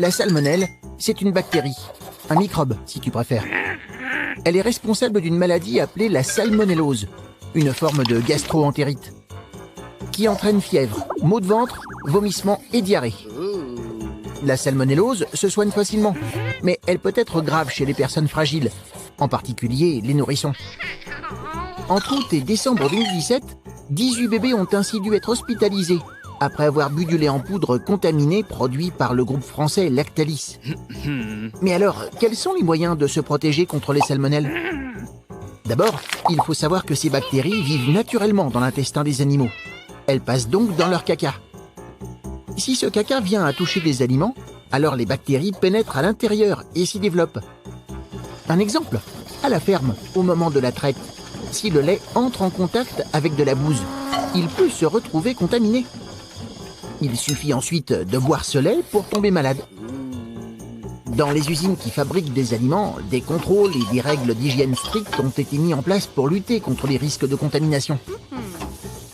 La salmonelle, c'est une bactérie, un microbe si tu préfères. Elle est responsable d'une maladie appelée la salmonellose, une forme de gastro-entérite, qui entraîne fièvre, maux de ventre, vomissements et diarrhée. La salmonellose se soigne facilement, mais elle peut être grave chez les personnes fragiles, en particulier les nourrissons. Entre août et décembre 2017, 18 bébés ont ainsi dû être hospitalisés après avoir bu du lait en poudre contaminé produit par le groupe français Lactalis. Mais alors, quels sont les moyens de se protéger contre les salmonelles? D'abord, il faut savoir que ces bactéries vivent naturellement dans l'intestin des animaux. Elles passent donc dans leur caca. Si ce caca vient à toucher des aliments, alors les bactéries pénètrent à l'intérieur et s'y développent. Un exemple, à la ferme, au moment de la traite, si le lait entre en contact avec de la bouse, il peut se retrouver contaminé. Il suffit ensuite de boire ce lait pour tomber malade. Dans les usines qui fabriquent des aliments, des contrôles et des règles d'hygiène strictes ont été mis en place pour lutter contre les risques de contamination.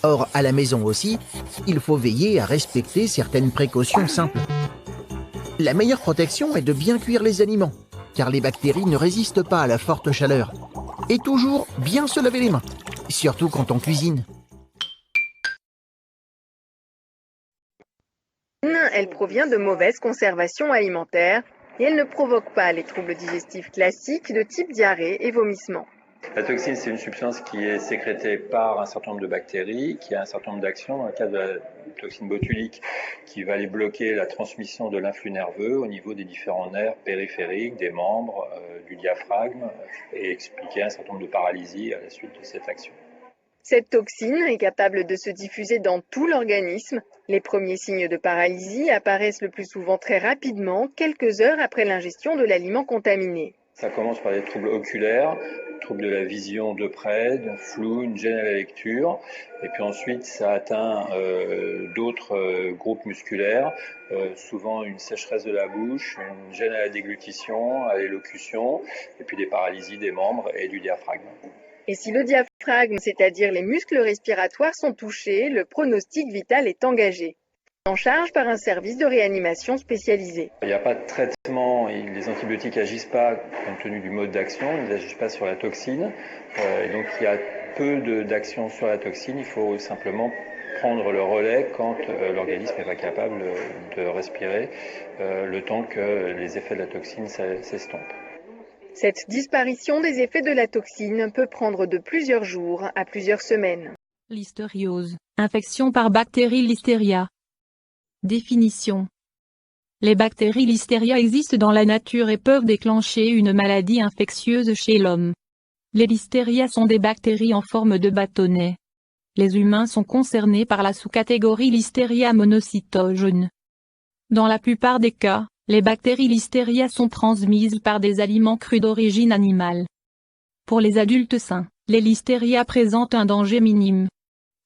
Or, à la maison aussi, il faut veiller à respecter certaines précautions simples. La meilleure protection est de bien cuire les aliments, car les bactéries ne résistent pas à la forte chaleur. Et toujours bien se laver les mains, surtout quand on cuisine. Elle provient de mauvaise conservation alimentaire et elle ne provoque pas les troubles digestifs classiques de type diarrhée et vomissement. La toxine, c'est une substance qui est sécrétée par un certain nombre de bactéries, qui a un certain nombre d'actions. Dans le cas de la toxine botulique, qui va aller bloquer la transmission de l'influx nerveux au niveau des différents nerfs périphériques, des membres, du diaphragme, et expliquer un certain nombre de paralysies à la suite de cette action. Cette toxine est capable de se diffuser dans tout l'organisme. Les premiers signes de paralysie apparaissent le plus souvent très rapidement, quelques heures après l'ingestion de l'aliment contaminé. Ça commence par des troubles oculaires, troubles de la vision de près, un flou, une gêne à la lecture. Et puis ensuite, ça atteint d'autres groupes musculaires, souvent une sécheresse de la bouche, une gêne à la déglutition, à l'élocution, et puis des paralysies des membres et du diaphragme. Et si le diaphragme, c'est-à-dire les muscles respiratoires, sont touchés, le pronostic vital est engagé. En charge par un service de réanimation spécialisé. Il n'y a pas de traitement, les antibiotiques n'agissent pas compte tenu du mode d'action, ils n'agissent pas sur la toxine. Et donc il y a peu d'action sur la toxine, il faut simplement prendre le relais quand l'organisme n'est pas capable de respirer, le temps que les effets de la toxine s'estompent. Cette disparition des effets de la toxine peut prendre de plusieurs jours à plusieurs semaines. Listériose, infection par bactérie Listeria. Définition. Les bactéries Listeria existent dans la nature et peuvent déclencher une maladie infectieuse chez l'homme. Les Listeria sont des bactéries en forme de bâtonnet. Les humains sont concernés par la sous-catégorie Listeria monocytogène. Dans la plupart des cas, les bactéries Listeria sont transmises par des aliments crus d'origine animale. Pour les adultes sains, les Listeria présentent un danger minime.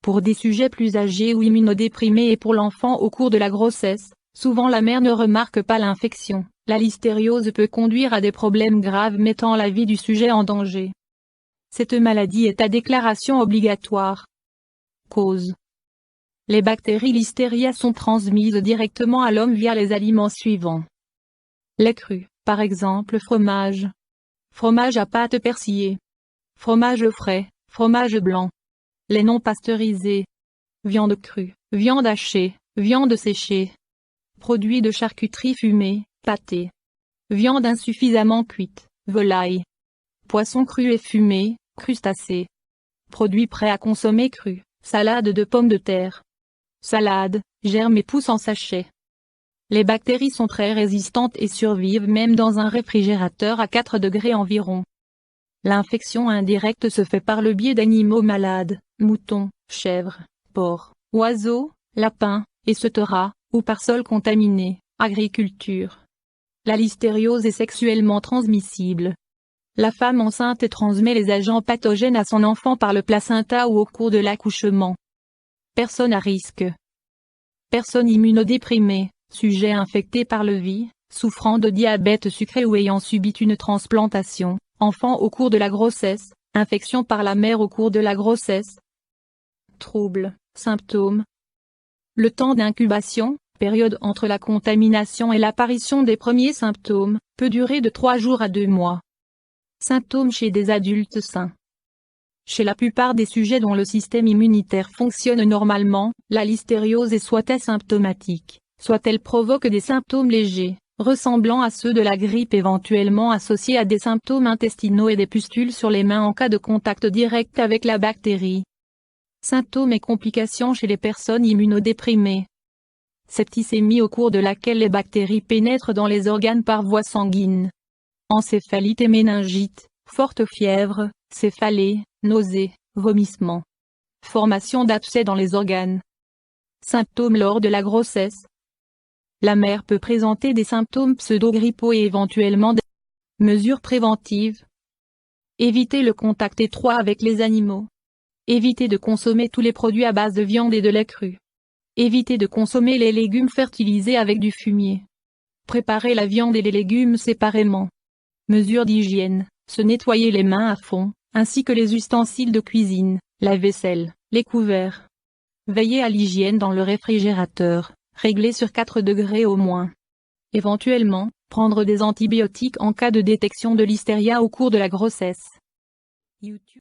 Pour des sujets plus âgés ou immunodéprimés et pour l'enfant au cours de la grossesse, souvent la mère ne remarque pas l'infection. La listériose peut conduire à des problèmes graves mettant la vie du sujet en danger. Cette maladie est à déclaration obligatoire. Cause. Les bactéries Listeria sont transmises directement à l'homme via les aliments suivants. Lait cru, par exemple fromage. Fromage à pâte persillée. Fromage frais, fromage blanc. Lait non pasteurisé. Viande crue, viande hachée, viande séchée. Produits de charcuterie fumée, pâté. Viande insuffisamment cuite, volaille. Poisson cru et fumé, crustacés. Produits prêts à consommer crus, salade de pommes de terre. Salade, germe et pousse en sachet. Les bactéries sont très résistantes et survivent même dans un réfrigérateur à 4 degrés environ. L'infection indirecte se fait par le biais d'animaux malades, moutons, chèvres, porcs, oiseaux, lapins, etc., ou par sol contaminé, agriculture. La listériose est sexuellement transmissible. La femme enceinte transmet les agents pathogènes à son enfant par le placenta ou au cours de l'accouchement. Personne à risque. Personne immunodéprimée, sujet infecté par le VIH, souffrant de diabète sucré ou ayant subi une transplantation, enfant au cours de la grossesse, infection par la mère au cours de la grossesse. Troubles, symptômes. Le temps d'incubation, période entre la contamination et l'apparition des premiers symptômes peut durer de 3 jours à 2 mois. Symptômes chez des adultes sains. Chez la plupart des sujets dont le système immunitaire fonctionne normalement, la listériose est soit asymptomatique, soit elle provoque des symptômes légers, ressemblant à ceux de la grippe éventuellement associés à des symptômes intestinaux et des pustules sur les mains en cas de contact direct avec la bactérie. Symptômes et complications chez les personnes immunodéprimées. Septicémie au cours de laquelle les bactéries pénètrent dans les organes par voie sanguine. Encéphalite et méningite, forte fièvre, céphalée, nausées, vomissements. Formation d'abcès dans les organes. Symptômes lors de la grossesse. La mère peut présenter des symptômes pseudo-grippaux et éventuellement des mesures préventives. Éviter le contact étroit avec les animaux. Éviter de consommer tous les produits à base de viande et de lait cru. Éviter de consommer les légumes fertilisés avec du fumier. Préparer la viande et les légumes séparément. Mesures d'hygiène, se nettoyer les mains à fond, ainsi que les ustensiles de cuisine, la vaisselle, les couverts. Veiller à l'hygiène dans le réfrigérateur, réglé sur 4 degrés au moins. Éventuellement, prendre des antibiotiques en cas de détection de listeria au cours de la grossesse. YouTube.